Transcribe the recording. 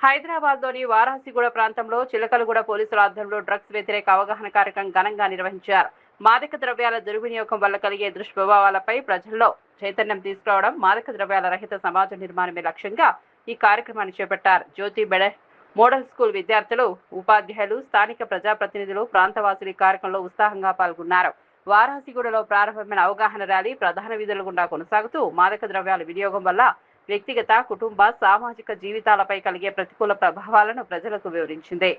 హైదరాబాద్లోని వారాసిగూడ ప్రాంతంలో చిలకలగూడ పోలీసుల ఆధ్వర్యంలో డ్రగ్స్ వ్యతిరేక అవగాహన కార్యక్రమం ఘనంగా నిర్వహించారు. మాదక ద్రవ్యాల దుర్వినియోగం వల్ల కలిగే దుష్ప్రభావాలపై ప్రజల్లో చైతన్యం తీసుకురావడం, మాదక ద్రవ్యాల రహిత సమాజ నిర్మాణమే లక్ష్యంగా ఈ కార్యక్రమాన్ని చేపట్టారు. జ్యోతి మోడల్ స్కూల్ విద్యార్థులు, ఉపాధ్యాయులు, స్థానిక ప్రజాప్రతినిధులు, ప్రాంతవాసులు ఈ కార్యక్రమంలో ఉత్సాహంగా పాల్గొన్నారు. వారాసిగూడలో ప్రారంభమైన అవగాహన ర్యాలీ ప్రధాన వీధుల గుండా కొనసాగుతూ మాదక ద్రవ్యాల వినియోగం వల్ల వ్యక్తిగత, కుటుంబ, సామాజిక జీవితాలపై కలిగే ప్రతికూల ప్రభావాలను ప్రజలకు వివరించింది.